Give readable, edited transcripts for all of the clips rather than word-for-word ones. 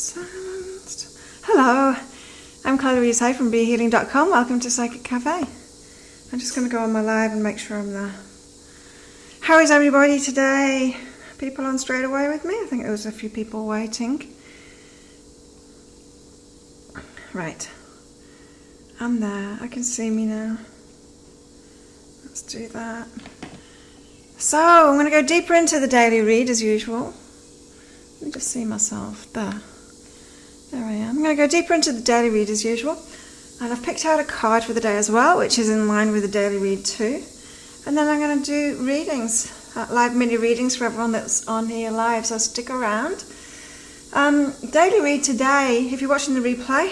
Silenced. Hello, I'm Chloe Louise Hay from BeHealing.com. Welcome to Psychic Cafe. I'm just going to go on my live and make sure I'm there. How is everybody today? People on straight away with me? I think there was a few people waiting. Right. I'm there. I can see me now. Let's do that. So, I'm going to go deeper into the daily read as usual. Let me just see myself. There I am. I'm going to go deeper into the daily read as usual. And I've picked out a card for the day as well, which is in line with the daily read too. And then I'm going to do readings, live mini readings for everyone that's on here live, so stick around. Daily read today, if you're watching the replay,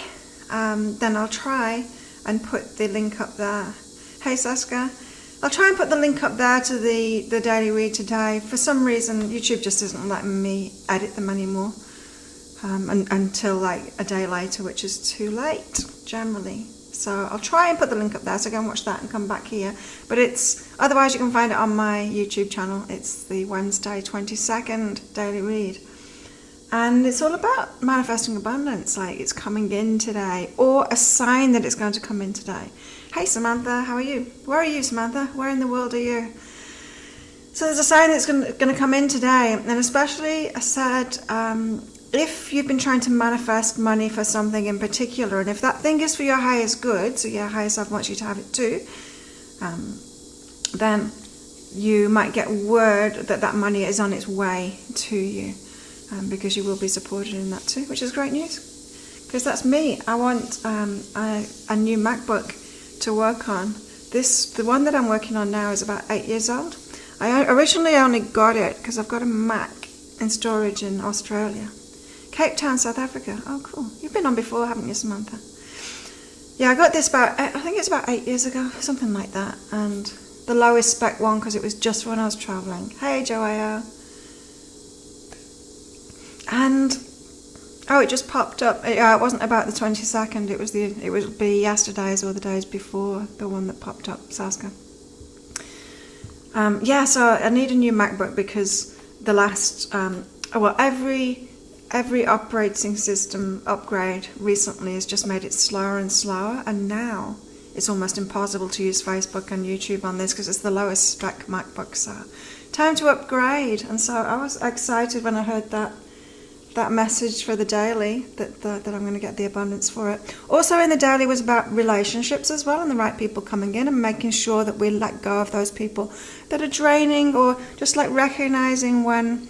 then I'll try and put the link up there. Hey Saska. I'll try and put the link up there to the daily read today. For some reason, YouTube just isn't letting me edit them anymore until like a day later, which is too late, generally. So I'll try and put the link up there, so go and watch that and come back here. But otherwise you can find it on my YouTube channel. It's the Wednesday 22nd daily read. And it's all about manifesting abundance, like it's coming in today, or a sign that it's going to come in today. Hey Samantha, how are you? Where are you, Samantha? Where in the world are you? So there's a sign that's going to come in today, and especially I said, if you've been trying to manifest money for something in particular, and if that thing is for your highest good, so your higher self wants you to have it too, then you might get word that that money is on its way to you. Because you will be supported in that too, which is great news. Because that's me. I want a new MacBook to work on. The one that I'm working on now is about 8 years old. I originally only got it because I've got a Mac in storage in Australia. Cape Town, South Africa. Oh, cool. You've been on before, haven't you, Samantha? Yeah, I got this I think it's about 8 years ago, something like that. And the lowest spec one because it was just when I was traveling. Hey, Joao. And it just popped up. It wasn't about the 22nd. It would be yesterday's or the days before the one that popped up, Saska. So I need a new MacBook because the last every operating system upgrade recently has just made it slower and slower, and now it's almost impossible to use Facebook and YouTube on this because it's the lowest spec MacBook. So time to upgrade. And so I was excited when I heard that message for the daily that I'm going to get the abundance for it. Also in the daily was about relationships as well, and the right people coming in and making sure that we let go of those people that are draining, or just like recognizing when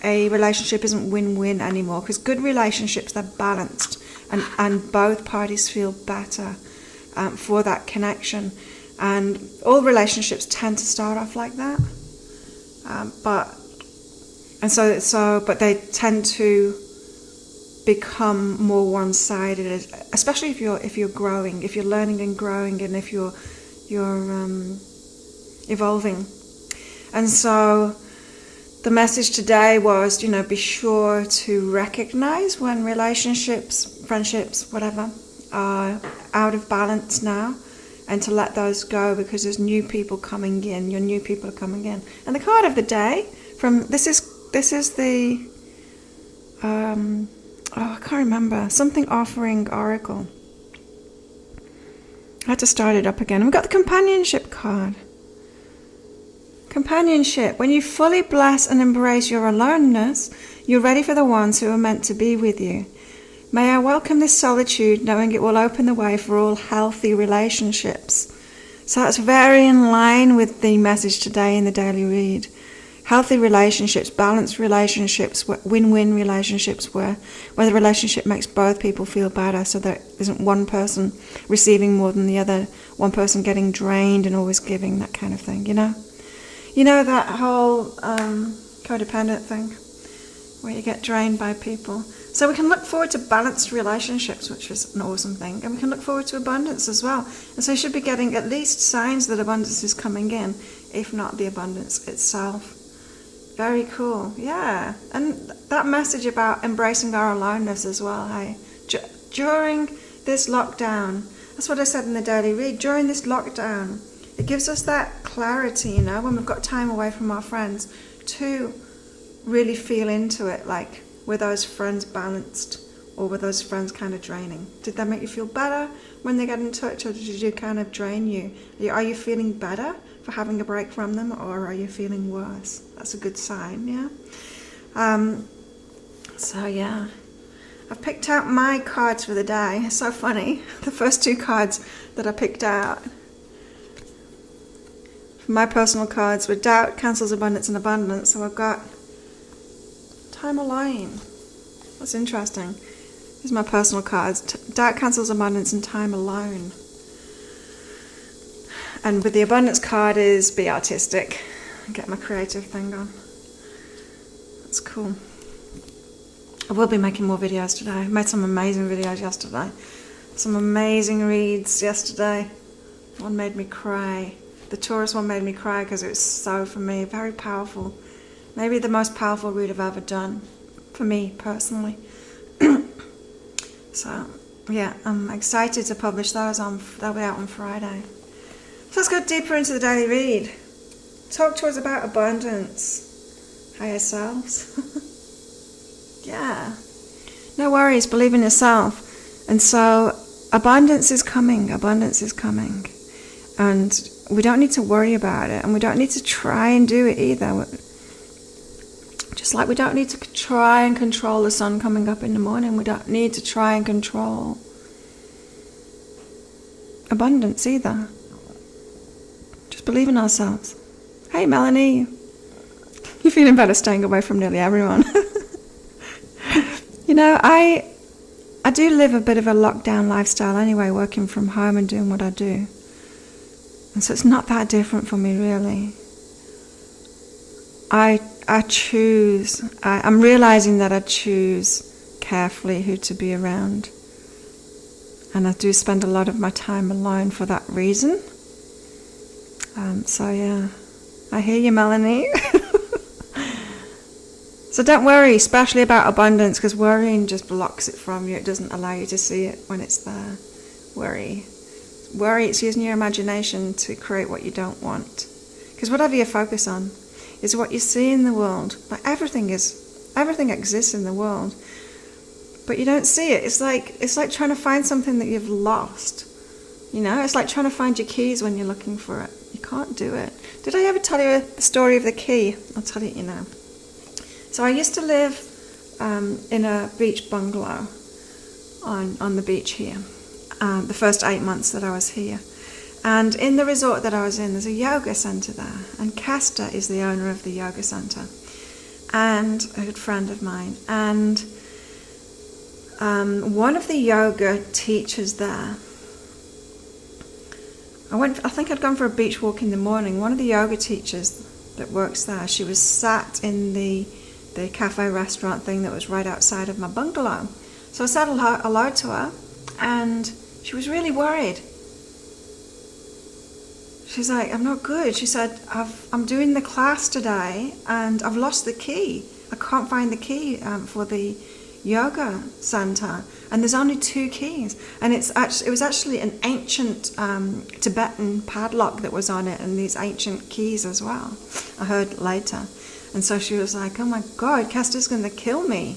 a relationship isn't win-win anymore, because good relationships, they're balanced and both parties feel better for that connection. And all relationships tend to start off like that, but they tend to become more one-sided, especially if you're growing, if you're learning and growing, and if you're evolving. And so the message today was, be sure to recognize when relationships, friendships, whatever, are out of balance now, and to let those go because there's new people coming in. Your new people are coming in. And the card of the day this is the, I can't remember, something offering oracle. I had to start it up again. We've got the companionship card. Companionship. When you fully bless and embrace your aloneness, you're ready for the ones who are meant to be with you. May I welcome this solitude, knowing it will open the way for all healthy relationships. So that's very in line with the message today in the daily read. Healthy relationships, balanced relationships, win-win relationships where the relationship makes both people feel better, so there isn't one person receiving more than the other, one person getting drained and always giving, that kind of thing, You know that whole codependent thing where you get drained by people. So we can look forward to balanced relationships, which is an awesome thing, and we can look forward to abundance as well. And so you should be getting at least signs that abundance is coming in, if not the abundance itself. Very cool, yeah. And that message about embracing our aloneness as well, hey? During this lockdown, that's what I said in the daily read, during this lockdown, it gives us that clarity, when we've got time away from our friends, to really feel into it, like were those friends balanced, or were those friends kind of draining? Did they make you feel better when they got in touch, or did you kind of drain you? Are you feeling better for having a break from them, or are you feeling worse? That's a good sign, yeah? So yeah, I've picked out my cards for the day. It's so funny. The first two cards that I picked out for my personal cards were doubt, cancels abundance, and abundance. So I've got time alone. That's interesting. These are my personal cards. Doubt, cancels abundance, and time alone. And with the abundance card is be artistic. Get my creative thing on. That's cool. I will be making more videos today. I made some amazing videos yesterday. Some amazing reads yesterday. One made me cry. The Taurus one made me cry because it was so, for me, very powerful. Maybe the most powerful read I've ever done. For me, personally. So, yeah, I'm excited to publish those. They'll be out on Friday. So let's go deeper into the daily read. Talk to us about abundance. Higher selves. Yeah. No worries, believe in yourself. And so abundance is coming. Abundance is coming. And we don't need to worry about it. And we don't need to try and do it either. Just like we don't need to try and control the sun coming up in the morning. We don't need to try and control abundance either. Just believe in ourselves. Hey, Melanie. You're feeling better staying away from nearly everyone. You know, I do live a bit of a lockdown lifestyle anyway, working from home and doing what I do. And so it's not that different for me, really. I choose, I'm realizing that I choose carefully who to be around. And I do spend a lot of my time alone for that reason. So yeah, I hear you, Melanie. So don't worry, especially about abundance, because worrying just blocks it from you. It doesn't allow you to see it when it's there. Worry, it's using your imagination to create what you don't want. Because whatever you focus on is what you see in the world. Like everything exists in the world, but you don't see it. It's like trying to find something that you've lost. You know, it's like trying to find your keys when you're looking for it. You can't do it. Did I ever tell you the story of the key? I'll tell it you now. So I used to live in a beach bungalow on the beach here, the first 8 months that I was here. And in the resort that I was in, there's a yoga center there. And Castor is the owner of the yoga center, and a good friend of mine. And one of the yoga teachers there, I think I'd gone for a beach walk in the morning. One of the yoga teachers that works there, she was sat in the cafe restaurant thing that was right outside of my bungalow. So I said hello to her, and she was really worried. She's like, I'm not good. She said, I'm doing the class today and I've lost the key. I can't find the key for the yoga center, and there's only 2 keys, and it was actually an ancient Tibetan padlock that was on it, and these ancient keys as well, I heard later. And so she was like, oh my God, Castor's going to kill me,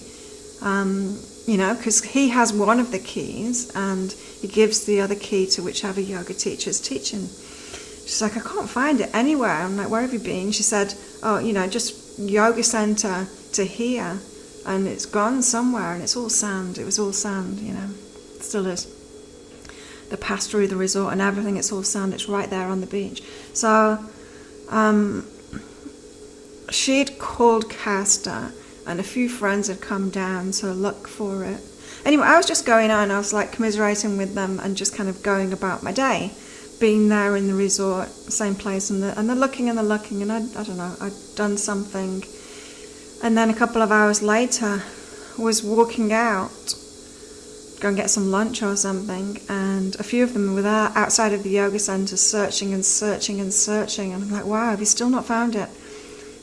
you know, because he has one of the keys and he gives the other key to whichever yoga teacher's teaching. She's like, I can't find it anywhere. I'm like, where have you been? She said, oh, you know, just yoga center to here, and it's gone somewhere, and it's all sand. It was all sand, you know, it still is. The pass through the resort and everything, it's all sand. It's right there on the beach. So she'd called Castor, and a few friends had come down to look for it. Anyway, I was just going on. I was like commiserating with them and just kind of going about my day, being there in the resort, same place, and they're looking, and I don't know, I'd done something. And then a couple of hours later, was walking out, go and get some lunch or something, and a few of them were there outside of the yoga center searching and searching and searching. And I'm like, wow, have you still not found it?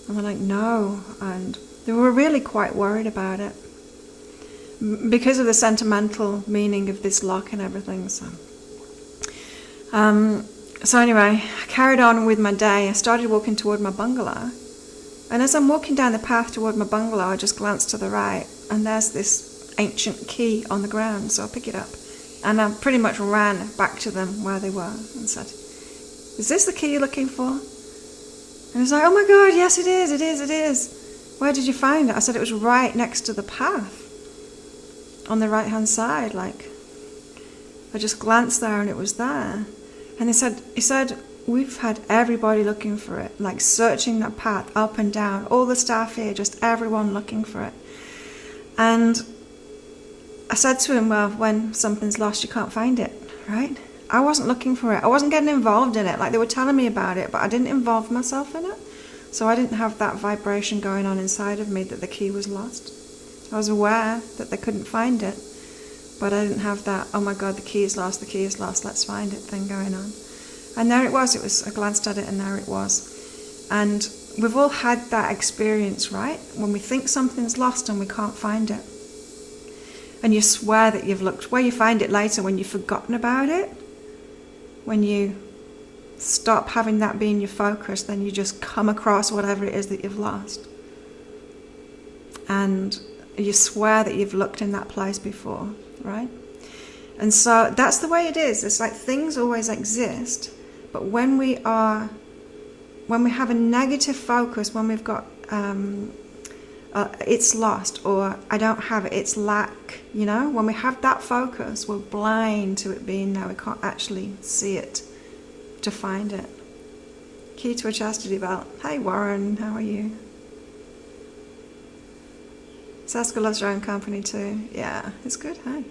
And they're like, no. And they were really quite worried about it because of the sentimental meaning of this lock and everything. So anyway, I carried on with my day. I started walking toward my bungalow, And as I'm walking down the path toward my bungalow, I just glance to the right, and there's this ancient key on the ground, so I pick it up. And I pretty much ran back to them where they were and said, "Is this the key you're looking for?" And he's like, "Oh my God, yes it is, it is, it is. Where did you find it?" I said, "It was right next to the path, on the right hand side, like." I just glanced there and it was there. And he said, "We've had everybody looking for it, like searching that path up and down, all the staff here, just everyone looking for it." And I said to him, "Well, when something's lost, you can't find it, right?" I wasn't looking for it. I wasn't getting involved in it. Like, they were telling me about it, but I didn't involve myself in it. So I didn't have that vibration going on inside of me that the key was lost. I was aware that they couldn't find it, but I didn't have that, "Oh my God, the key is lost, let's find it" thing going on. And there it was. I glanced at it and there it was. And we've all had that experience, right? When we think something's lost and we can't find it. And you swear that you've looked, where you find it later when you've forgotten about it. When you stop having that being your focus, then you just come across whatever it is that you've lost. And you swear that you've looked in that place before, right? And so that's the way it is. It's like things always exist, but when we have a negative focus, when we've got it's lost, or I don't have it, it's lack, when we have that focus, we're blind to it being there. We can't actually see it to find it. Key to a chastity belt. Hey Warren, how are you? Saskia loves her own company too. Yeah, it's good, hey?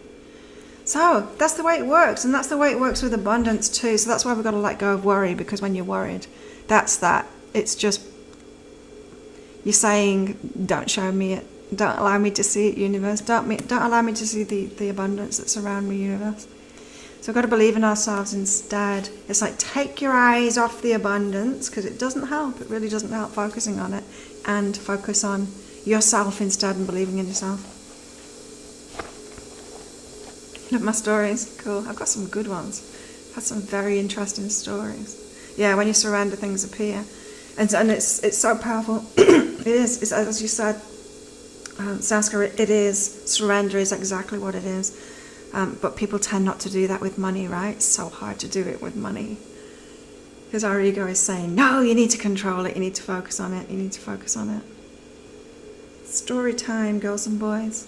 So that's the way it works, and that's the way it works with abundance too. So that's why we've got to let go of worry, because when you're worried, that's that. It's just, you're saying, "Don't show me it. Don't allow me to see it, universe. Don't allow me to see the abundance that's around me, universe." So we've got to believe in ourselves instead. It's like, take your eyes off the abundance, because it doesn't help. It really doesn't help focusing on it, and focus on yourself instead and believing in yourself. Love my stories. Cool. I've got some good ones. I've had some very interesting stories. Yeah, when you surrender, things appear. And it's so powerful. It is. It's, as you said, Saskia, it is. Surrender is exactly what it is. But people tend not to do that with money, right? It's so hard to do it with money. Because our ego is saying, "No, you need to control it. You need to focus on it. You need to focus on it." Story time, girls and boys.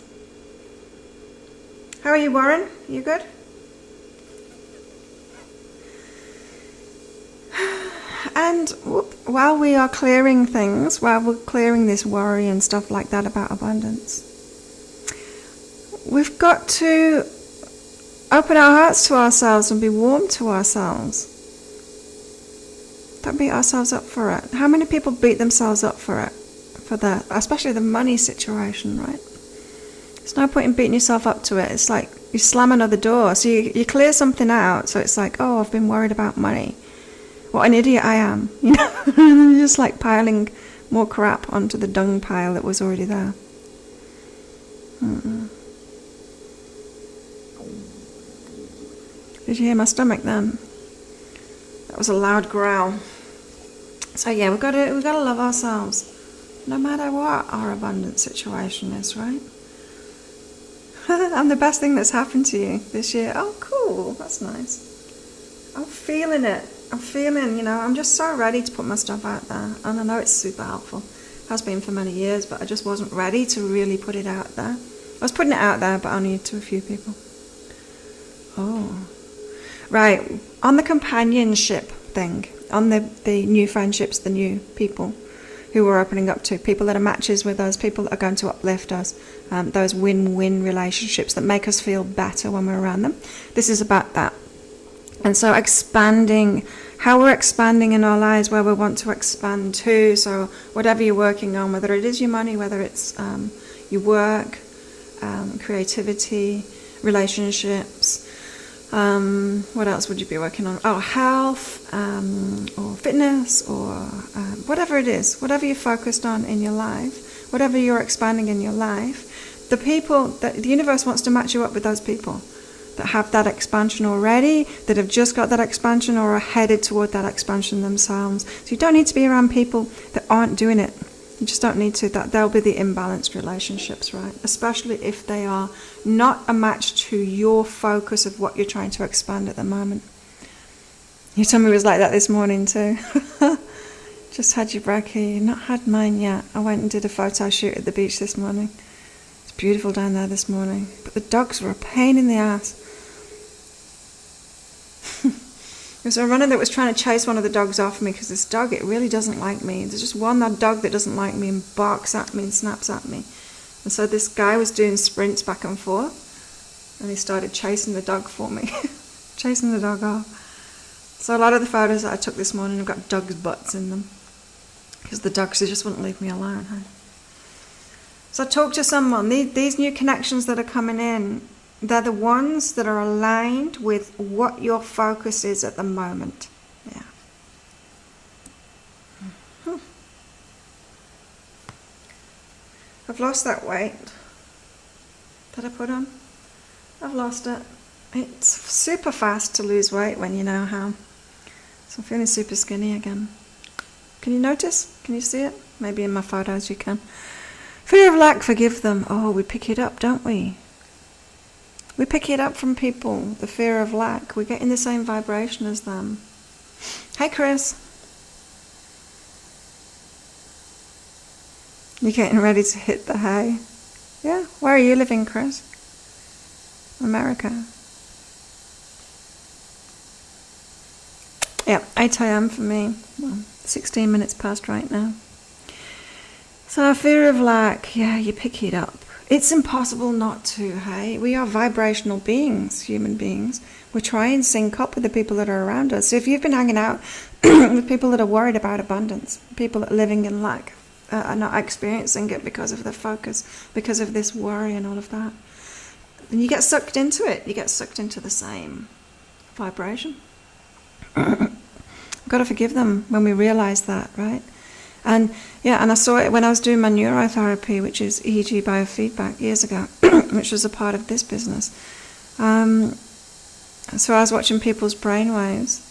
How are you, Warren? You good? And while we are clearing things, while we're clearing this worry and stuff like that about abundance, we've got to open our hearts to ourselves and be warm to ourselves. Don't beat ourselves up for it. How many people beat themselves up for it? For that, especially the money situation, right? There's no point in beating yourself up to it. It's like you slam another door. So you clear something out. So it's like, "Oh, I've been worried about money. What an idiot I am." You're just like piling more crap onto the dung pile that was already there. Did you hear my stomach then? That was a loud growl. So yeah, we've got to love ourselves, no matter what our abundant situation is, right? I'm the best thing that's happened to you this year. Oh, cool. That's nice. I'm feeling it. I'm feeling, I'm just so ready to put my stuff out there. And I know it's super helpful. It has been for many years, but I just wasn't ready to really put it out there. I was putting it out there, but only to a few people. Oh. Right. On the companionship thing, on the new friendships, the new people who we're opening up to, people that are matches with us, people that are going to uplift us, those win-win relationships that make us feel better when we're around them. This is about that. And so expanding, how we're expanding in our lives, where we want to expand to. So whatever you're working on, whether it is your money, whether it's your work, creativity, relationships, what else would you be working on? Oh, health, or fitness, or whatever it is, whatever you're focused on in your life, whatever you're expanding in your life, the people that the universe wants to match you up with, those people that have that expansion already, that have just got that expansion or are headed toward that expansion themselves. So you don't need to be around people that aren't doing it. You just don't need to. They'll be the imbalanced relationships, right? Especially if they are not a match to your focus of what you're trying to expand at the moment. Your tummy was like that this morning too. Just had your brekkie. Not had mine yet. I went and did a photo shoot at the beach this morning. It's beautiful down there this morning. But the dogs were a pain in the ass. There was a runner that was trying to chase one of the dogs off me because this dog, it really doesn't like me. There's just one dog that doesn't like me and barks at me and snaps at me. And so this guy was doing sprints back and forth and he started chasing the dog for me. Chasing the dog off. So a lot of the photos that I took this morning have got dogs' butts in them because the dogs, they just wouldn't leave me alone. Huh? So talk to someone. These new connections that are coming in, they're the ones that are aligned with what your focus is at the moment. Yeah. I've lost that weight that I put on. I've lost it. It's super fast to lose weight when you know how. So I'm feeling super skinny again. Can you notice? Can you see it? Maybe in my photos you can. Fear of lack, forgive them. Oh, we pick it up, don't we? We pick it up from people, the fear of lack. We get in the same vibration as them. Hey, Chris. You're getting ready to hit the hay. Yeah? Where are you living, Chris? America. Yeah, 8 a.m. for me. Well, 16 minutes past right now. So fear of lack, yeah, you pick it up. It's impossible not to, hey? We are vibrational beings, human beings. We try and sync up with the people that are around us. So if you've been hanging out with people that are worried about abundance, people that are living in lack, are not experiencing it because of their focus, because of this worry and all of that, then you get sucked into it. You get sucked into the same vibration. We've got to forgive them when we realize that, right? And yeah, and I saw it when I was doing my neurotherapy, which is EEG biofeedback years ago, which was a part of this business. So I was watching people's brainwaves.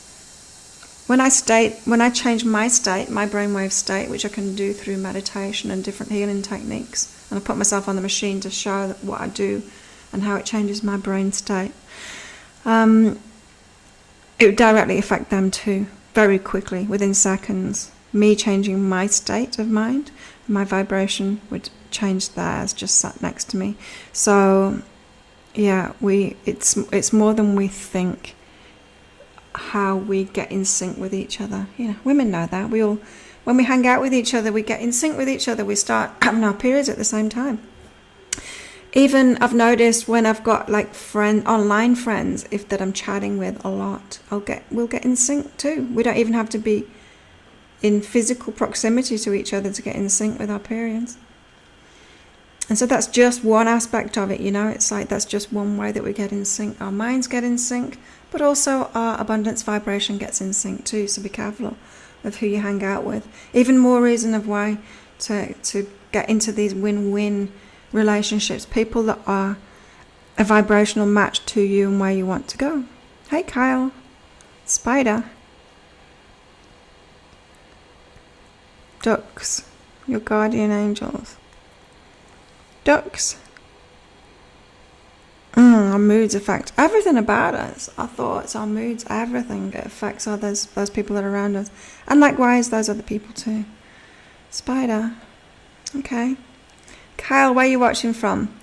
When I change my state, my brainwave state, which I can do through meditation and different healing techniques, and I put myself on the machine to show what I do and how it changes my brain state, it would directly affect them too, very quickly, within seconds. Me changing my state of mind, my vibration would change theirs, just sat next to me. So yeah, it's more than we think how we get in sync with each other. You know, women know that. When we hang out with each other, we get in sync with each other. We start having our periods at the same time. Even I've noticed when I've got like online friends, if that I'm chatting with a lot, we'll get in sync too. We don't even have to be in physical proximity to each other to get in sync with our periods. And so that's just one aspect of it, you know. It's like that's just one way that we get in sync. Our minds get in sync, but also our abundance vibration gets in sync too. So be careful of who you hang out with. Even more reason of why to get into these win-win relationships, people that are a vibrational match to you and where you want to go. Hey Kyle, Spider, ducks, your guardian angels. Ducks. Our moods affect everything about us. Our thoughts, our moods, everything. It affects those people that are around us. And likewise, those other people too. Spider. Okay. Kyle, where are you watching from?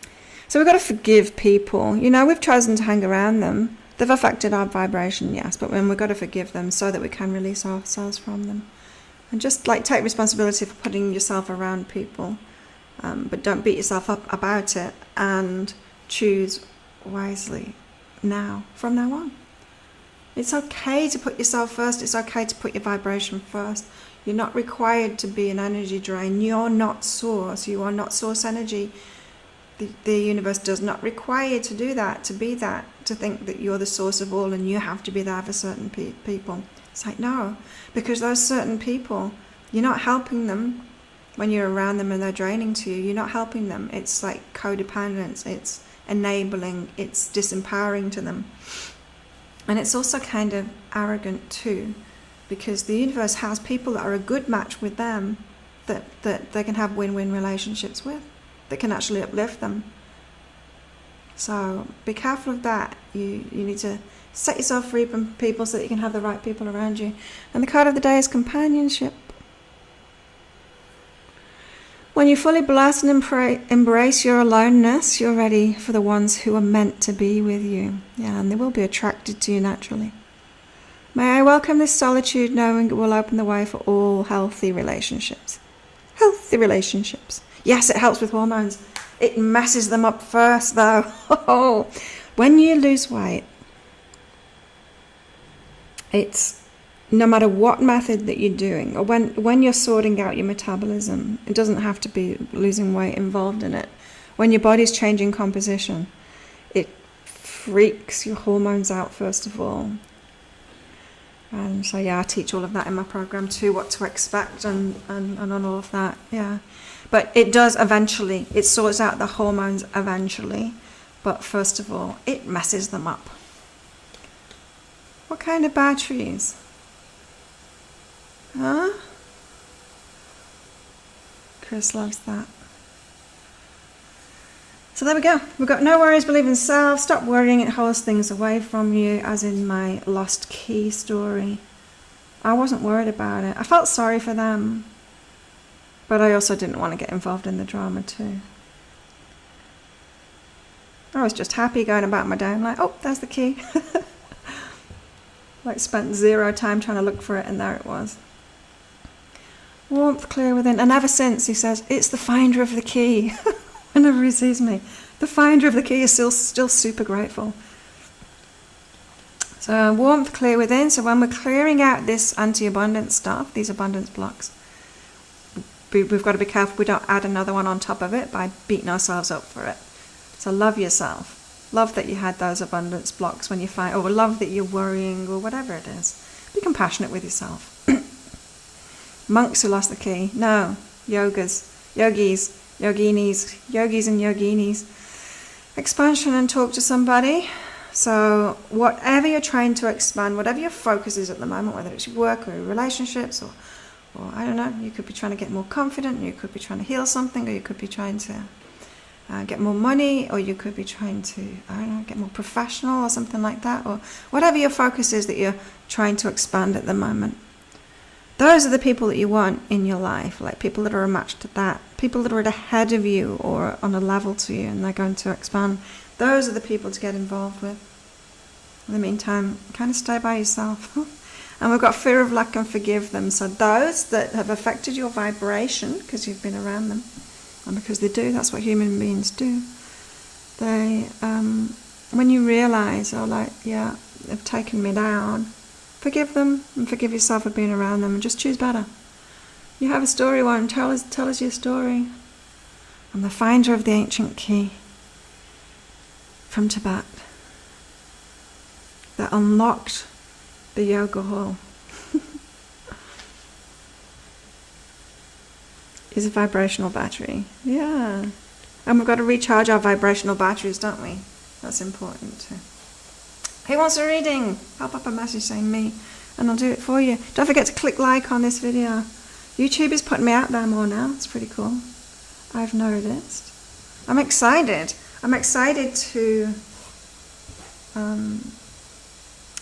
So we've got to forgive people. You know, we've chosen to hang around them. They've affected our vibration, yes, but when we've got to forgive them so that we can release ourselves from them. And just like take responsibility for putting yourself around people. But don't beat yourself up about it, and choose wisely from now on. It's okay to put yourself first. It's okay to put your vibration first. You're not required to be an energy drain. You're not source. You are not source energy. The universe does not require you to do that, to be that, to think that you're the source of all and you have to be there for certain people. It's like, no, because those certain people, you're not helping them when you're around them and they're draining to you. You're not helping them. It's like codependence. It's enabling. It's disempowering to them. And it's also kind of arrogant too, because the universe has people that are a good match with them that they can have win-win relationships with, that can actually uplift them. So be careful of that. You need to set yourself free from people so that you can have the right people around you. And the card of the day is companionship. When you fully bless and embrace your aloneness, you're ready for the ones who are meant to be with you. Yeah, and they will be attracted to you naturally. May I welcome this solitude, knowing it will open the way for all healthy relationships. Healthy relationships. Yes, it helps with hormones. It messes them up first, though. When you lose weight, it's no matter what method that you're doing, or when you're sorting out your metabolism, it doesn't have to be losing weight involved in it. When your body's changing composition, it freaks your hormones out first of all. And so yeah, I teach all of that in my program too, what to expect and on all of that, yeah. But it does eventually, it sorts out the hormones eventually, but first of all, it messes them up. What kind of batteries? Huh? Chris loves that. So there we go. We've got no worries, believe in self. Stop worrying, it holds things away from you, as in my lost key story. I wasn't worried about it. I felt sorry for them. But I also didn't want to get involved in the drama too. I was just happy going about my day. I'm like, oh, there's the key. Like spent zero time trying to look for it, and there it was. Warmth clear within. And ever since, he says, it's the finder of the key. Whenever he sees me, the finder of the key is still super grateful. So warmth clear within. So when we're clearing out this anti-abundance stuff, these abundance blocks, we've got to be careful we don't add another one on top of it by beating ourselves up for it. So love yourself. Love that you had those abundance blocks when you find, or love that you're worrying, or whatever it is. Be compassionate with yourself. Monks who lost the key. No. Yogis, yoginis, yogis and yoginis. Expansion and talk to somebody. So whatever you're trying to expand, whatever your focus is at the moment, whether it's your work or your relationships, or I don't know, you could be trying to get more confident, you could be trying to heal something, or you could be trying to get more money, or you could be trying to, I don't know, get more professional or something like that, or whatever your focus is that you're trying to expand at the moment. Those are the people that you want in your life, like people that are a match to that, people that are ahead of you or on a level to you, and they're going to expand. Those are the people to get involved with. In the meantime, kind of stay by yourself. And we've got fear of lack and forgive them. So those that have affected your vibration, because you've been around them, and because they do, that's what human beings do. They, when you realize, oh, like, yeah, they've taken me down, forgive them and forgive yourself for being around them, and just choose better. You have a story, one, tell us your story. I'm the finder of the ancient key from Tibet that unlocked the yoga hall. Is a vibrational battery. Yeah. And we've got to recharge our vibrational batteries, don't we? That's important too. Who wants a reading? Pop up a message saying me, and I'll do it for you. Don't forget to click like on this video. YouTube is putting me out there more now. It's pretty cool. I've noticed. I'm excited. I'm excited to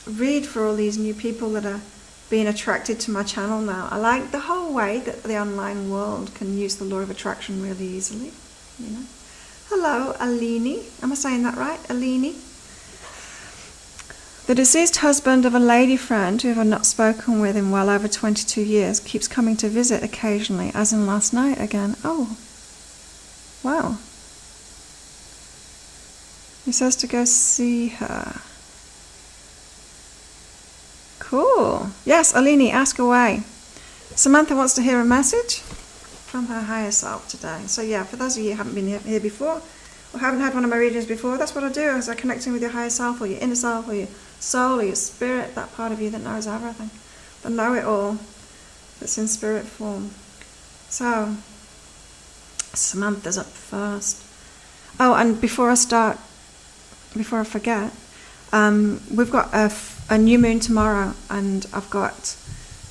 read for all these new people that are being attracted to my channel now. I like the whole way that the online world can use the law of attraction really easily. You know. Hello, Alini. Am I saying that right? Alini. The deceased husband of a lady friend who I've not spoken with in well over 22 years keeps coming to visit occasionally, as in last night again. Oh, wow. He says to go see her. Cool. Yes, Alini, ask away. Samantha wants to hear a message from her higher self today. So yeah, for those of you who haven't been here before, or haven't had one of my readings before, that's what I do, is I connect in with your higher self, or your inner self, or your soul, or your spirit, that part of you that knows everything, that know it all, that's in spirit form. So, Samantha's up first. Oh, and before I forget, we've got a new moon tomorrow, and I've got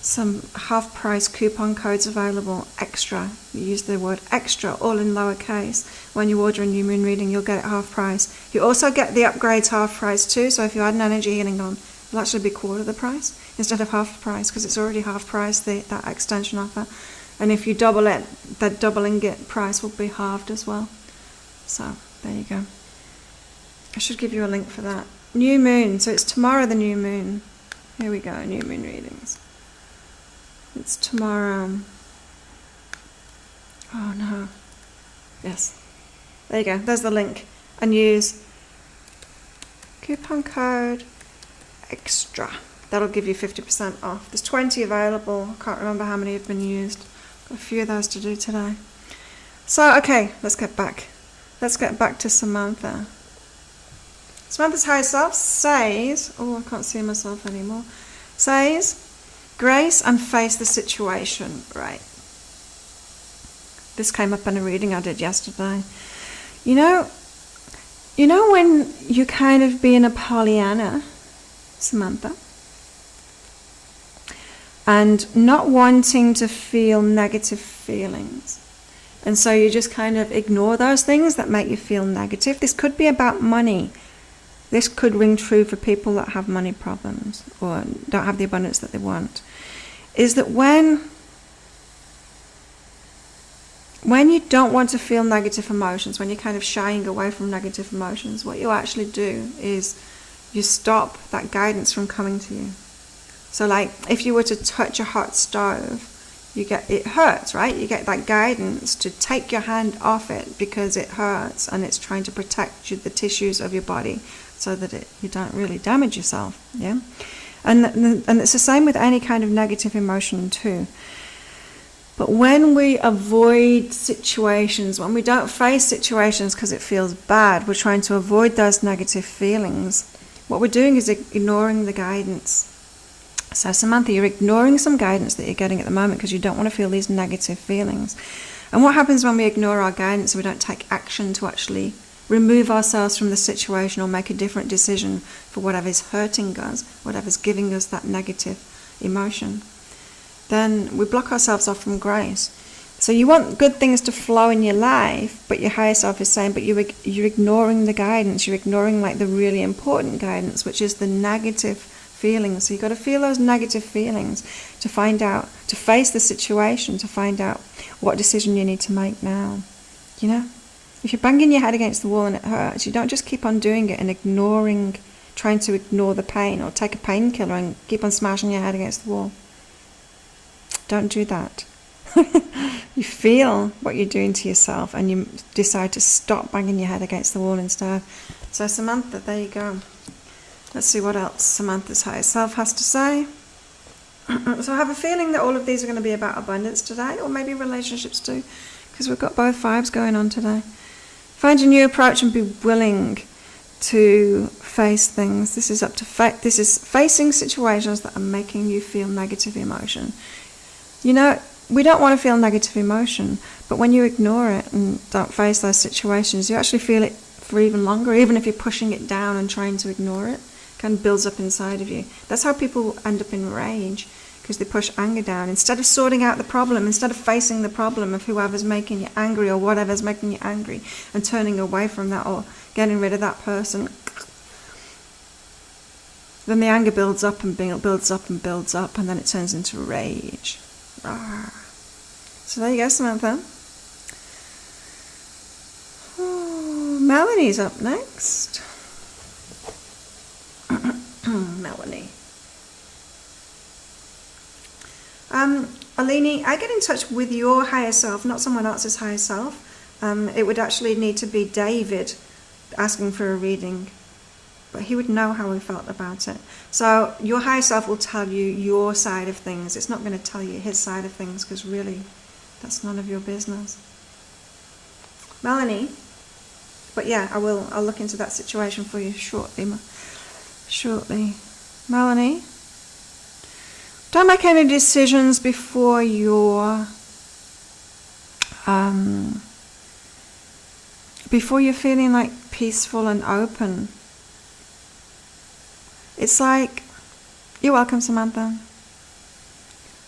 some half price coupon codes available, extra. You use the word extra, all in lowercase. When you order a new moon reading, you'll get it half price. You also get the upgrades half price too, so if you add an energy healing on, it'll actually be quarter the price instead of half the price, because it's already half price, that extension offer. And if you double it, that doubling it price will be halved as well. So there you go. I should give you a link for that. New moon, so it's tomorrow, the new moon. Here we go, new moon readings. It's tomorrow. Oh no. Yes. There you go. There's the link. And use coupon code extra. That'll give you 50% off. There's 20 available. I can't remember how many have been used. Got a few of those to do today. So, okay, let's get back. Let's get back to Samantha. Samantha's higher self says, oh, I can't see myself anymore, says, grace and face the situation. Right. This came up in a reading I did yesterday. You know when you kind of being a Pollyanna, Samantha, and not wanting to feel negative feelings. And so you just kind of ignore those things that make you feel negative. This could be about money. This could ring true for people that have money problems or don't have the abundance that they want. Is that when you don't want to feel negative emotions, when you're kind of shying away from negative emotions, what you actually do is you stop that guidance from coming to you. So like if you were to touch a hot stove, it hurts, right? You get that guidance to take your hand off it because it hurts and it's trying to protect the tissues of your body so that you don't really damage yourself. Yeah, and it's the same with any kind of negative emotion too. But when we avoid situations, when we don't face situations because it feels bad, we're trying to avoid those negative feelings. What we're doing is ignoring the guidance. So Samantha, you're ignoring some guidance that you're getting at the moment because you don't want to feel these negative feelings. And what happens when we ignore our guidance and we don't take action to actually remove ourselves from the situation or make a different decision for whatever's hurting us, whatever's giving us that negative emotion, then we block ourselves off from grace. So you want good things to flow in your life, but your higher self is saying, but you're ignoring the guidance. You're ignoring like the really important guidance, which is the negative feelings. So you've got to feel those negative feelings to find out, to face the situation, to find out what decision you need to make now. You know, if you're banging your head against the wall and it hurts, you don't just keep on doing it and trying to ignore the pain or take a painkiller and keep on smashing your head against the wall. Don't do that. You feel what you're doing to yourself and you decide to stop banging your head against the wall instead. So Samantha, there you go. Let's see what else Samantha's higher self has to say. So I have a feeling that all of these are going to be about abundance today, or maybe relationships too, because we've got both vibes going on today. Find a new approach and be willing to face things. This is this is facing situations that are making you feel negative emotion. You know, we don't want to feel negative emotion, but when you ignore it and don't face those situations, you actually feel it for even longer, even if you're pushing it down and trying to ignore it. It kind of builds up inside of you. That's how people end up in rage, because they push anger down. Instead of sorting out the problem, instead of facing the problem of whoever's making you angry or whatever's making you angry and turning away from that or getting rid of that person, then the anger builds up and builds up and builds up, and then it turns into rage. So there you go, Samantha. Oh, Melanie's up next. Melanie. Alini, I get in touch with your higher self, not someone else's higher self. It would actually need to be David asking for a reading, but he would know how he felt about it. So your higher self will tell you your side of things. It's not going to tell you his side of things, because really, that's none of your business. Melanie, but yeah, I'll look into that situation for you shortly. Melanie, don't make any decisions before you're feeling like peaceful and open. It's like, you're welcome, Samantha.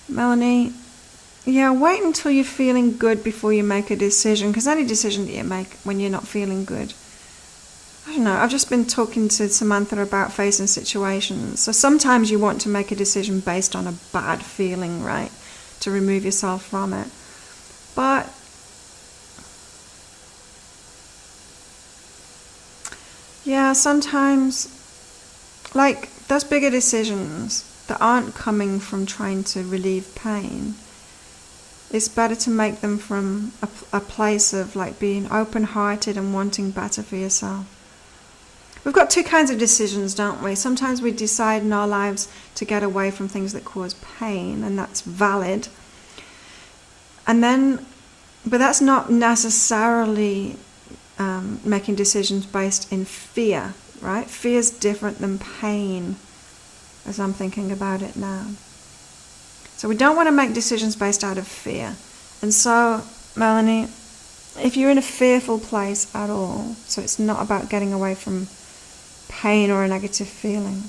Melanie, yeah, wait until you're feeling good before you make a decision, because any decision that you make when you're not feeling good, I don't know, I've just been talking to Samantha about facing situations. So sometimes you want to make a decision based on a bad feeling, right? To remove yourself from it. But yeah, sometimes, like those bigger decisions that aren't coming from trying to relieve pain, it's better to make them from a place of like being open-hearted and wanting better for yourself. We've got two kinds of decisions, don't we? Sometimes we decide in our lives to get away from things that cause pain, and that's valid. And then, but that's not necessarily making decisions based in fear, right? Fear is different than pain, as I'm thinking about it now. So we don't want to make decisions based out of fear. And so, Melanie, if you're in a fearful place at all, so it's not about getting away from pain or a negative feeling,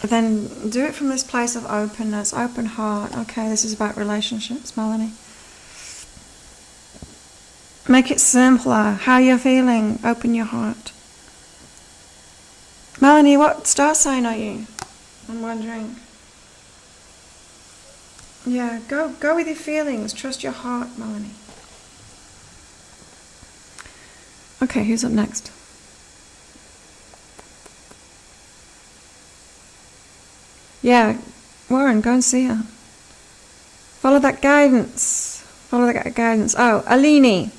then do it from this place of openness, open heart. Okay, this is about relationships, Melanie. Make it simpler. How you're feeling. Open your heart. Melanie, what star sign are you? I'm wondering. Yeah, go with your feelings. Trust your heart, Melanie. Okay, who's up next? Yeah, Warren, go and see her. Follow that guidance. Follow that guidance. Oh, Alini.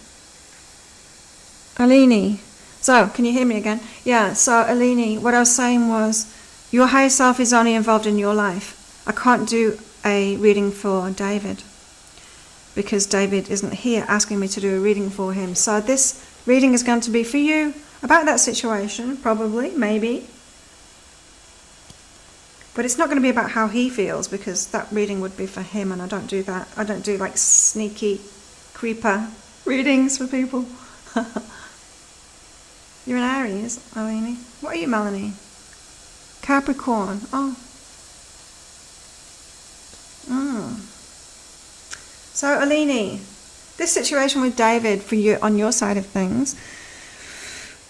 So, can you hear me again? Yeah, so Alini, what I was saying was, your higher self is only involved in your life. I can't do a reading for David, because David isn't here asking me to do a reading for him. So this reading is going to be for you, about that situation, probably, maybe. But it's not going to be about how he feels, because that reading would be for him, and I don't do that. I don't do like sneaky creeper readings for people. You're an Aries, Alini. What are you, Melanie? Capricorn. Oh. So, Alini, this situation with David for you on your side of things,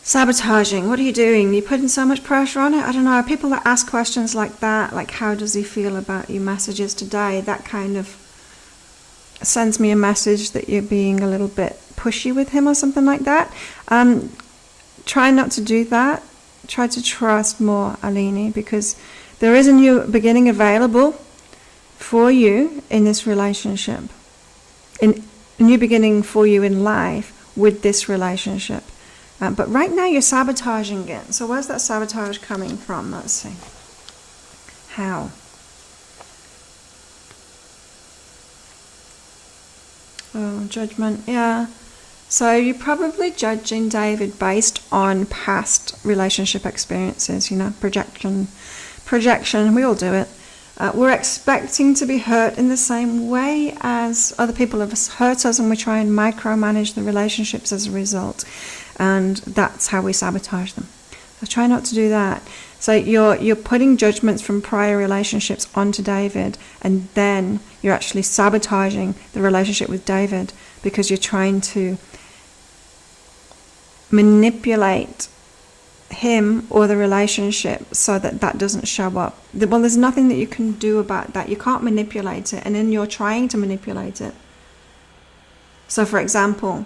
sabotaging. What are you doing? You're putting so much pressure on it? I don't know. People that ask questions like that, like how does he feel about your messages today, that kind of sends me a message that you're being a little bit pushy with him or something like that. Try not to do that. Try to trust more, Alini, because there is a new beginning available for you in this relationship. A new beginning for you in life with this relationship. But right now you're sabotaging it. So where's that sabotage coming from? Let's see. How? Oh, judgment. Yeah. So you're probably judging David based on past relationship experiences, projection. We all do it. We're expecting to be hurt in the same way as other people have hurt us, and we try and micromanage the relationships as a result. And that's how we sabotage them. So try not to do that. So you're putting judgments from prior relationships onto David, and then you're actually sabotaging the relationship with David because you're trying to manipulate him or the relationship so that doesn't show up. Well, there's nothing that you can do about that. You can't manipulate it, and then you're trying to manipulate it. So, for example,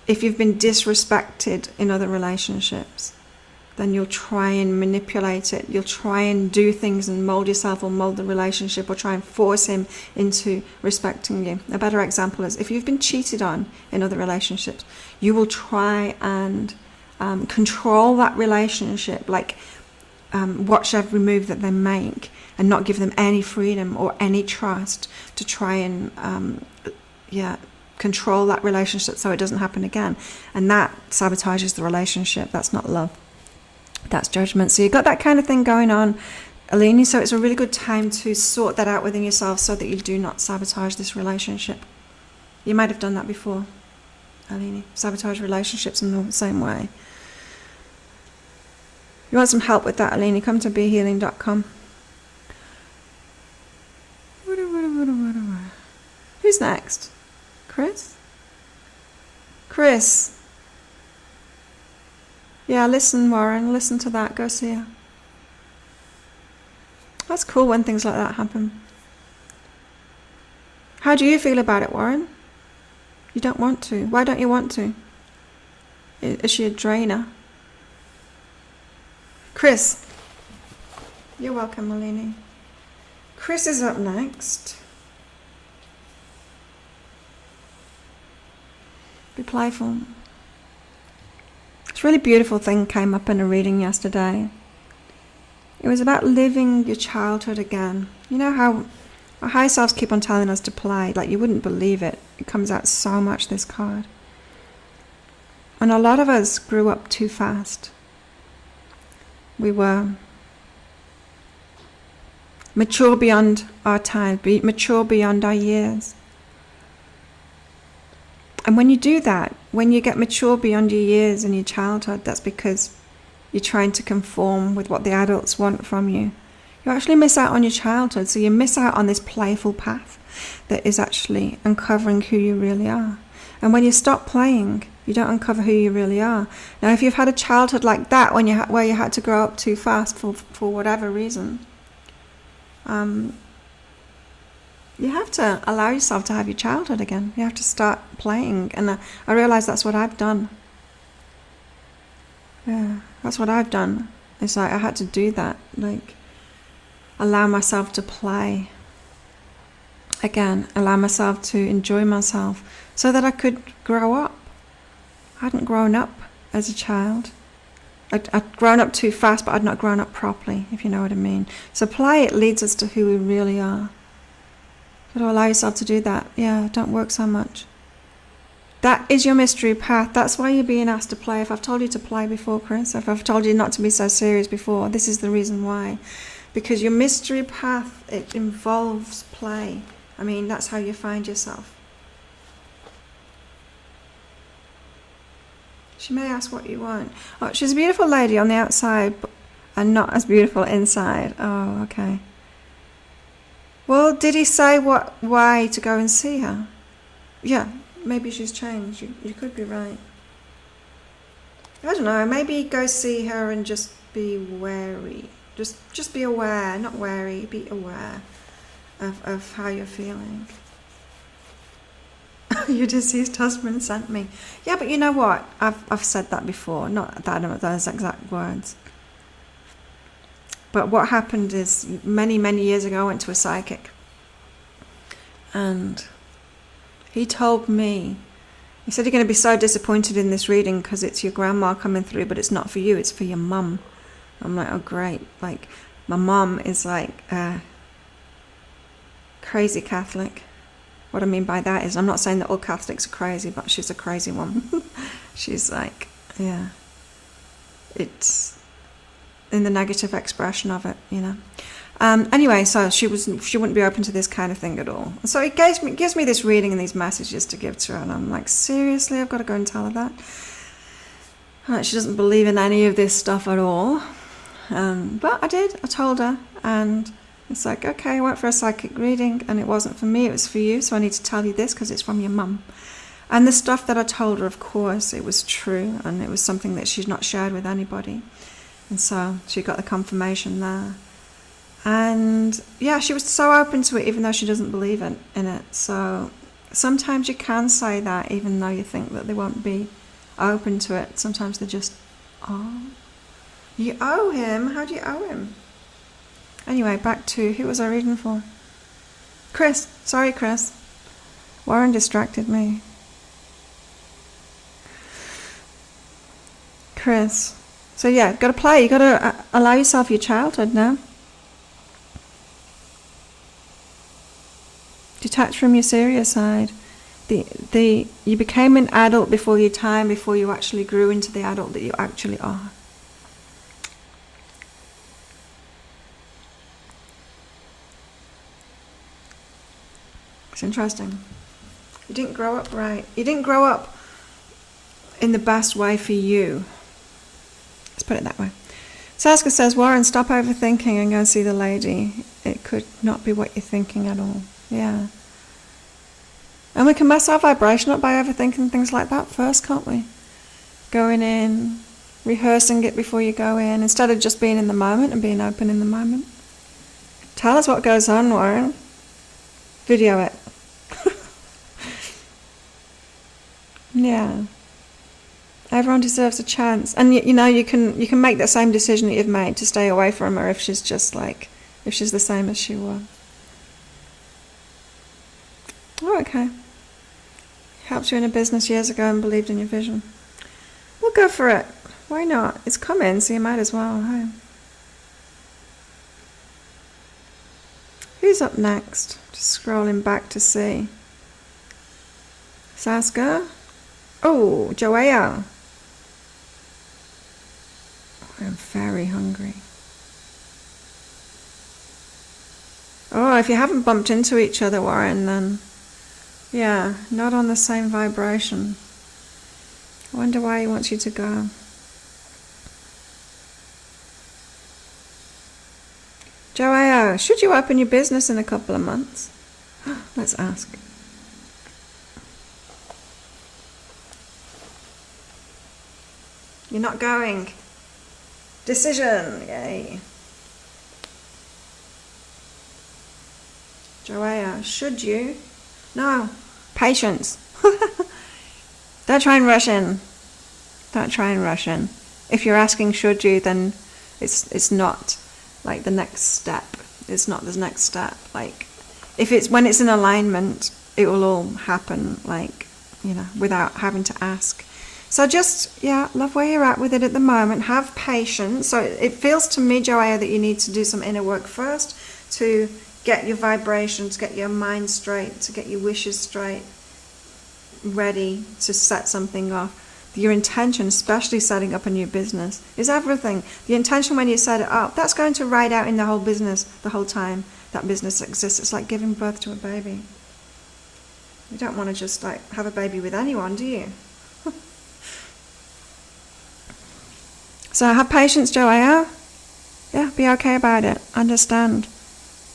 if you've been disrespected in other relationships, then you'll try and manipulate it. You'll try and do things and mold yourself or mold the relationship, or try and force him into respecting you. A better example is if you've been cheated on in other relationships, you will try and control that relationship, like watch every move that they make and not give them any freedom or any trust, to try and control that relationship so it doesn't happen again. And that sabotages the relationship. That's not love. That's judgment. So you've got that kind of thing going on, Alini. So it's a really good time to sort that out within yourself so that you do not sabotage this relationship. You might have done that before, Alini. Sabotage relationships in the same way. You want some help with that, Alini? Come to BeHealing.com. Who's next? Chris? Chris. Yeah, listen, Warren. Listen to that. Go see her. That's cool when things like that happen. How do you feel about it, Warren? You don't want to. Why don't you want to? Is she a drainer? Chris. You're welcome, Malini. Chris is up next. Be playful. This really beautiful thing came up in a reading yesterday. It was about living your childhood again. You know how our high selves keep on telling us to play, like you wouldn't believe it. It comes out so much, this card. And a lot of us grew up too fast. We were mature beyond our time, mature beyond our years. And when you do that, when you get mature beyond your years and your childhood, that's because you're trying to conform with what the adults want from you. You actually miss out on your childhood, so you miss out on this playful path that is actually uncovering who you really are. And when you stop playing, you don't uncover who you really are. Now, if you've had a childhood like that, where you had to grow up too fast for whatever reason, you have to allow yourself to have your childhood again. You have to start playing. And I realize that's what I've done. Yeah, that's what I've done. It's like I had to do that. Like, allow myself to play again. Allow myself to enjoy myself so that I could grow up. I hadn't grown up as a child. I'd grown up too fast, but I'd not grown up properly, if you know what I mean. So play, it leads us to who we really are. So to allow yourself to do that, yeah, don't work so much. That is your mystery path. That's why you're being asked to play. If I've told you to play before, Chris, if I've told you not to be so serious before, this is the reason why. Because your mystery path, it involves play. I mean, that's how you find yourself. She may ask what you want. Oh, she's a beautiful lady on the outside and not as beautiful inside. Oh, okay. Well, did he say why to go and see her? Yeah, maybe she's changed. You could be right. I don't know, maybe go see her and just be wary. Just be aware, not wary, be aware of how you're feeling. Your deceased husband sent me. Yeah, but you know what? I've said that before, not that those exact words. But what happened is many, many years ago I went to a psychic. And he told me, he said, you're going to be so disappointed in this reading because it's your grandma coming through, but it's not for you, it's for your mum. I'm like, oh great. Like, my mum is like a crazy Catholic. What I mean by that is, I'm not saying that all Catholics are crazy, but she's a crazy one. She's like, yeah. It's in the negative expression of it, you know. Anyway, so she wouldn't be open to this kind of thing at all. So it gives me this reading and these messages to give to her, and I'm like, seriously, I've got to go and tell her that. She doesn't believe in any of this stuff at all. But I did. I told her, and it's like, okay, I went for a psychic reading, and it wasn't for me, it was for you, so I need to tell you this because it's from your mum. And the stuff that I told her, of course, it was true, and it was something that she's not shared with anybody. And so she got the confirmation there. And yeah, she was so open to it, even though she doesn't believe in it. So sometimes you can say that, even though you think that they won't be open to it. Sometimes they just, oh, you owe him. How do you owe him? Anyway, back to, who was I reading for? Chris. Sorry, Chris. Warren distracted me. Chris. So yeah, got to play. You got to allow yourself your childhood now. Detach from your serious side. You became an adult before your time, before you actually grew into the adult that you actually are. It's interesting. You didn't grow up right. You didn't grow up in the best way for you. Let's put it that way. Saskia says, Warren, stop overthinking and go and see the lady. It could not be what you're thinking at all. Yeah. And we can mess our vibration up by overthinking things like that first, can't we? Going in, rehearsing it before you go in, instead of just being in the moment and being open in the moment. Tell us what goes on, Warren. Video it. Yeah. Everyone deserves a chance. And you know, you can make that same decision that you've made to stay away from her if she's the same as she was. Oh, okay. Helped you in a business years ago and believed in your vision. We'll go for it. Why not? It's coming, so you might as well, hey? Who's up next? Just scrolling back to see. Saska? Oh, Joao. I'm very hungry. Oh, if you haven't bumped into each other, Warren, then yeah, not on the same vibration. I wonder why he wants you to go. Joao, should you open your business in a couple of months? Let's ask. You're not going. Decision, yay. Joao, should you? No. Patience. Don't try and rush in. Don't try and rush in. If you're asking should you, then it's not like the next step. It's not the next step. Like if it's when it's in alignment, it will all happen, like, you know, without having to ask. So just, yeah, love where you're at with it at the moment. Have patience. So it feels to me, Joanna, that you need to do some inner work first to get your vibrations, get your mind straight, to get your wishes straight, ready to set something off. Your intention, especially setting up a new business, is everything. The intention when you set it up, that's going to ride out in the whole business the whole time that business exists. It's like giving birth to a baby. You don't want to just like have a baby with anyone, do you? So have patience, Joanna. Yeah, be okay about it. Understand.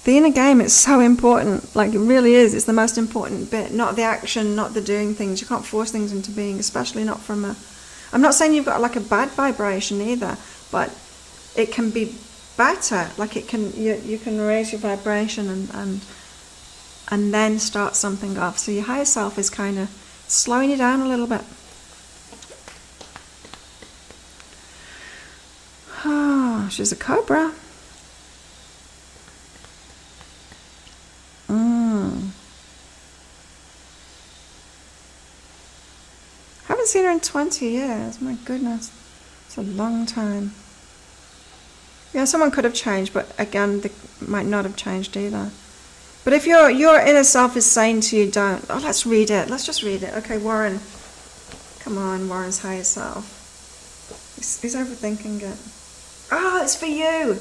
The inner game is so important. Like, it really is. It's the most important bit. Not the action, not the doing things. You can't force things into being, especially not from a... I'm not saying you've got like a bad vibration either, but it can be better. Like it can, you can raise your vibration and then start something off. So your higher self is kind of slowing you down a little bit. Oh, she's a cobra. Haven't seen her in 20 years. My goodness. It's a long time. Yeah, someone could have changed, but again, they might not have changed either. But if your inner self is saying to you, don't... Oh, let's read it. Let's just read it. Okay, Warren. Come on, Warren's higher self. He's overthinking it. Oh, it's for you.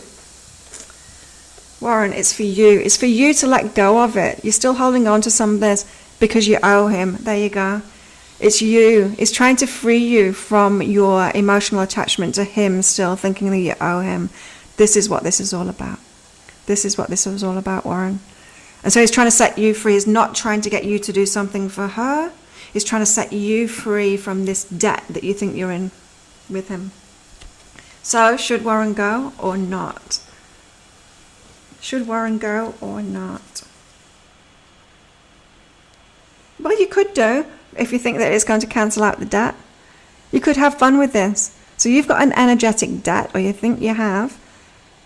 Warren, it's for you. It's for you to let go of it. You're still holding on to some of this because you owe him. There you go. It's you. It's trying to free you from your emotional attachment to him, still thinking that you owe him. This is what this is all about. This is what this is all about, Warren. And so he's trying to set you free. He's not trying to get you to do something for her. He's trying to set you free from this debt that you think you're in with him. So, should Warren go or not? Should Warren go or not? Well, you could do, if you think that it's going to cancel out the debt. You could have fun with this. So you've got an energetic debt, or you think you have,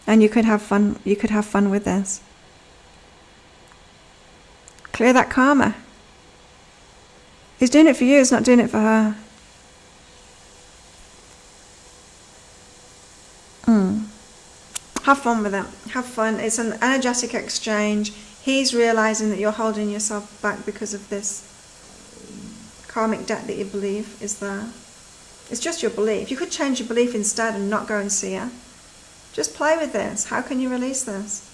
and you could have fun. You could have fun with this. Clear that karma. He's doing it for you. He's not doing it for her. Have fun with it. Have fun. It's an energetic exchange. He's realizing that you're holding yourself back because of this karmic debt that you believe is there. It's just your belief. You could change your belief instead and not go and see her. Just play with this. How can you release this?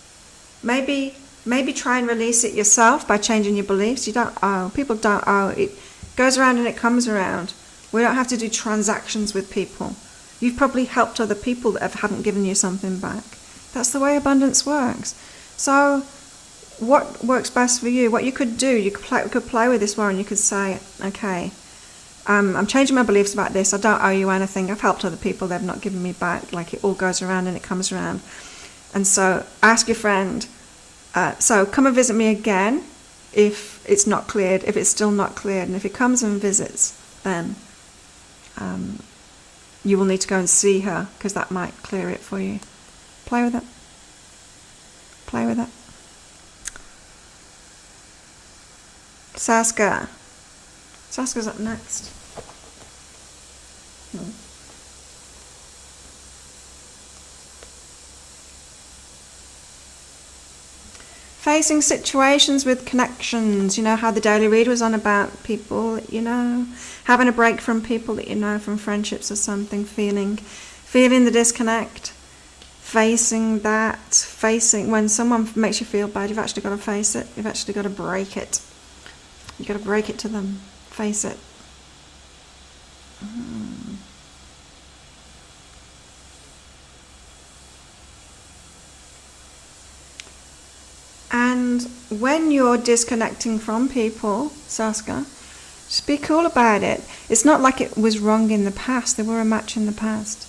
Maybe try and release it yourself by changing your beliefs. You don't owe. People don't owe. It goes around and it comes around. We don't have to do transactions with people. You've probably helped other people that haven't given you something back. That's the way abundance works. So what works best for you, what you could do, you could play with this, Warren. You could say, okay, I'm changing my beliefs about this. I don't owe you anything. I've helped other people. They've not given me back. Like, it all goes around and it comes around. And so ask your friend, so come and visit me again if it's not cleared, if it's still not cleared. And if he comes and visits, then you will need to go and see her, because that might clear it for you. Play with it. Play with it. Saska. Saska's up next. Facing situations with connections. You know how the daily read was on about people that you know, having a break from people that you know, from friendships or something, feeling the disconnect, facing that, facing when someone makes you feel bad, you've actually got to face it, you've actually got to break it. You've got to break it to them, face it. And when you're disconnecting from people, Saska, just be cool about it. It's not like it was wrong in the past. They were a match in the past.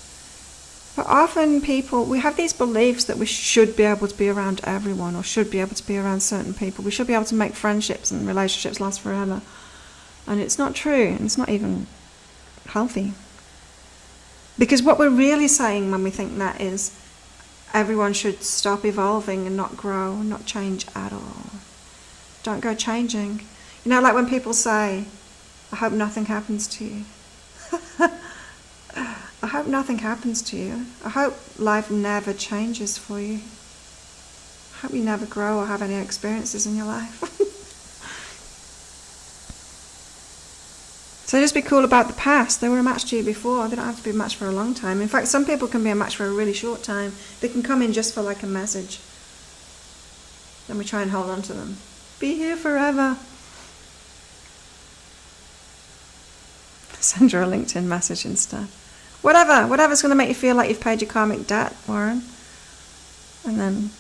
But often people, we have these beliefs that we should be able to be around everyone, or should be able to be around certain people. We should be able to make friendships and relationships last forever. And it's not true, and it's not even healthy. Because what we're really saying when we think that is, everyone should stop evolving and not grow, not change at all. Don't go changing. You know, like when people say, I hope nothing happens to you. I hope nothing happens to you. I hope life never changes for you. I hope you never grow or have any experiences in your life. So just be cool about the past. They were a match to you before. They don't have to be a match for a long time. In fact, some people can be a match for a really short time. They can come in just for like a message. Then we try and hold on to them. Be here forever. Send her a LinkedIn message instead. Whatever's going to make you feel like you've paid your karmic debt, Warren. And then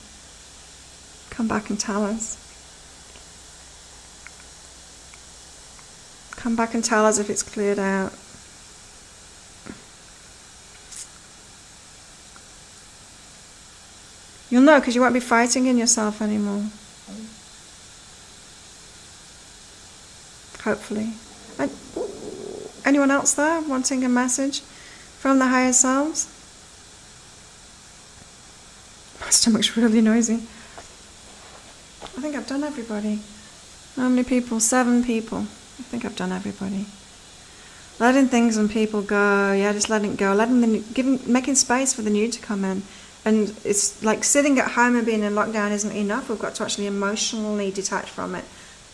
come back and tell us. Come back and tell us if it's cleared out. You'll know, because you won't be fighting in yourself anymore. Hopefully. Anyone else there wanting a message from the higher selves? My stomach's really noisy. I think I've done everybody. How many people? 7 people. I think I've done everybody. Letting things and people go, yeah, just letting it go. Making space for the new to come in. And it's like sitting at home and being in lockdown isn't enough. We've got to actually emotionally detach from it.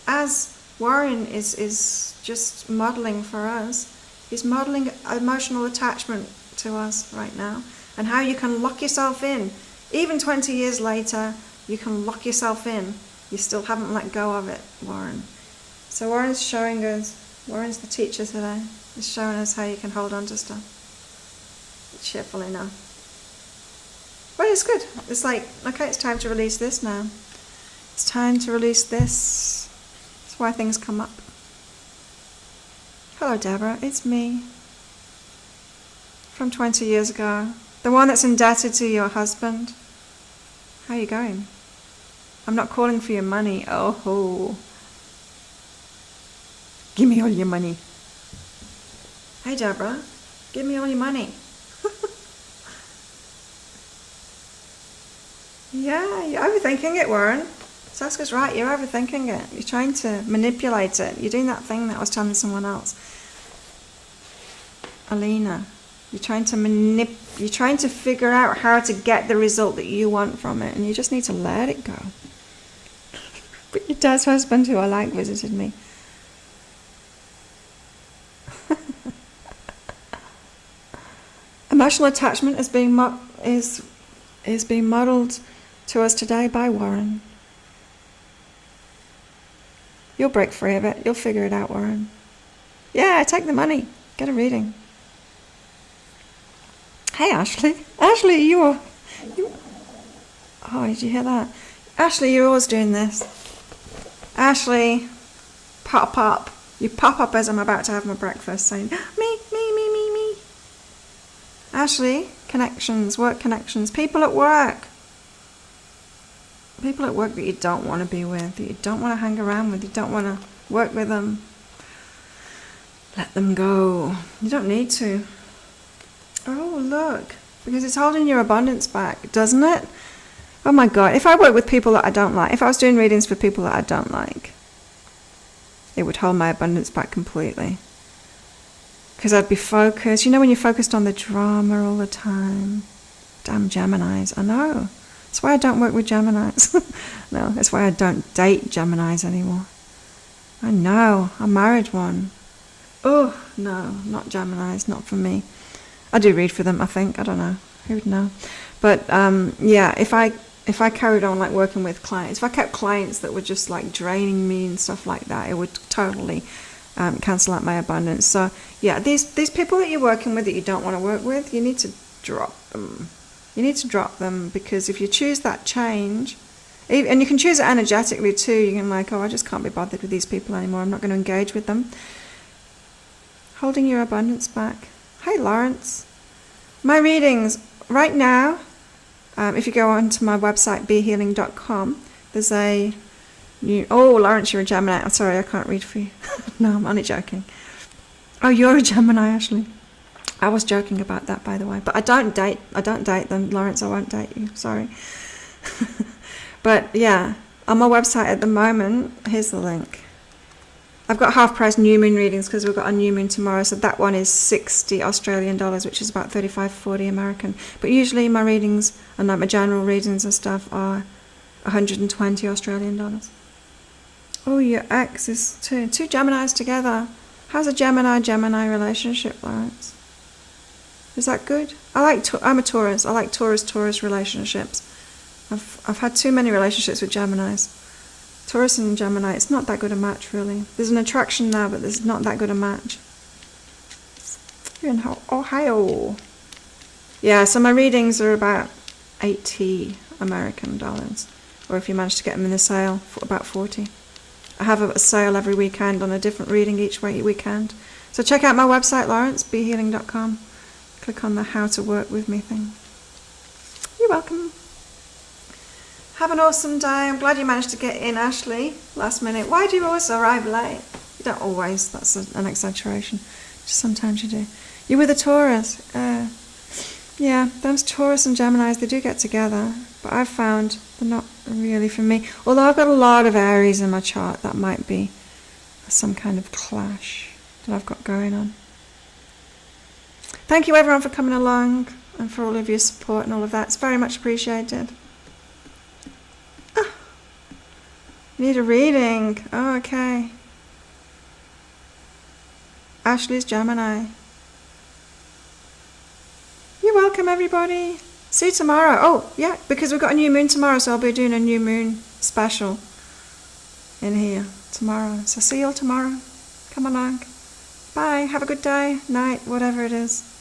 As Warren is just modeling for us. He's modeling emotional attachment to us right now. And how you can lock yourself in. Even 20 years later, you can lock yourself in. You still haven't let go of it, Warren. So Warren's showing us, Warren's the teacher today. He's showing us how you can hold on to stuff. Cheerfully now. But it's good. It's like, okay, it's time to release this now. It's time to release this. That's why things come up. Hello, Deborah. It's me. From 20 years ago. The one that's indebted to your husband. How are you going? I'm not calling for your money. Oh ho. Give me all your money. Hey, Deborah. Give me all your money. Yeah, you're overthinking it, Warren. Saska's right, you're overthinking it. You're trying to manipulate it. You're doing that thing that I was telling someone else. Alina, you're trying to figure out how to get the result that you want from it, and you just need to let it go. But your dad's husband, who I like, visited me. Emotional attachment is being modeled to us today by Warren. You'll break free of it. You'll figure it out, Warren. Yeah, take the money. Get a reading. Hey, Ashley. Ashley, you. Oh, did you hear that? Ashley, you're always doing this. Ashley, pop up. You pop up as I'm about to have my breakfast saying, me. Ashley, connections, work connections, people at work. People at work that you don't want to be with, that you don't want to hang around with, you don't want to work with them. Let them go. You don't need to. Oh, look. Because it's holding your abundance back, doesn't it? Oh my God. If I work with people that I don't like, if I was doing readings for people that I don't like, it would hold my abundance back completely. Because I'd be focused. You know when you're focused on the drama all the time? Damn Geminis. I know. That's why I don't work with Geminis. No, that's why I don't date Geminis anymore. I know. I married one. Oh, no, not Geminis. Not for me. I do read for them, I think. I don't know. Who would know? But, yeah, if I carried on like working with clients, if I kept clients that were just like draining me and stuff like that, it would totally cancel out my abundance. So yeah, these people that you're working with that you don't want to work with, you need to drop them. You need to drop them, because if you choose that change, and you can choose it energetically too, you can like, oh, I just can't be bothered with these people anymore, I'm not going to engage with them. Holding your abundance back. Hey Lawrence, my readings right now, if you go onto my website behealing.com, there's a new, oh Lawrence, you're a Gemini. I'm sorry, I can't read for you. No, I'm only joking. Oh, you're a Gemini, Ashley. I was joking about that, by the way. But I don't date them, Lawrence. I won't date you. Sorry. But yeah, on my website at the moment, here's the link. I've got half price new moon readings because we've got a new moon tomorrow. So that one is 60 Australian dollars, which is about 35-40 American. But usually my readings and like my general readings and stuff are 120 Australian dollars. Oh, your ex is two Geminis together. How's a Gemini relationship, Lawrence? Is that good? I'm a Taurus. I like Taurus relationships. I've had too many relationships with Geminis. Taurus and Gemini, it's not that good a match, really. There's an attraction there, but there's not that good a match. You're in Ohio. Yeah, so my readings are about 80 American dollars. Or if you manage to get them in the sale, for about 40. I have a sale every weekend on a different reading each weekend. So check out my website, Lawrence, behealing.com. Click on the How to Work With Me thing. You're welcome. Have an awesome day. I'm glad you managed to get in, Ashley, last minute. Why do you always arrive late? You don't always. That's an exaggeration. Just sometimes you do. You're with a Taurus. Yeah, those Taurus and Geminis, they do get together. But I've found they're not really for me. Although I've got a lot of Aries in my chart, that might be some kind of clash that I've got going on. Thank you everyone for coming along and for all of your support and all of that. It's very much appreciated. Need a reading. Oh, okay. Ashley's Gemini. You're welcome, everybody. See you tomorrow. Oh, yeah, because we've got a new moon tomorrow, so I'll be doing a new moon special in here tomorrow. So see you all tomorrow. Come along. Bye. Have a good day, night, whatever it is.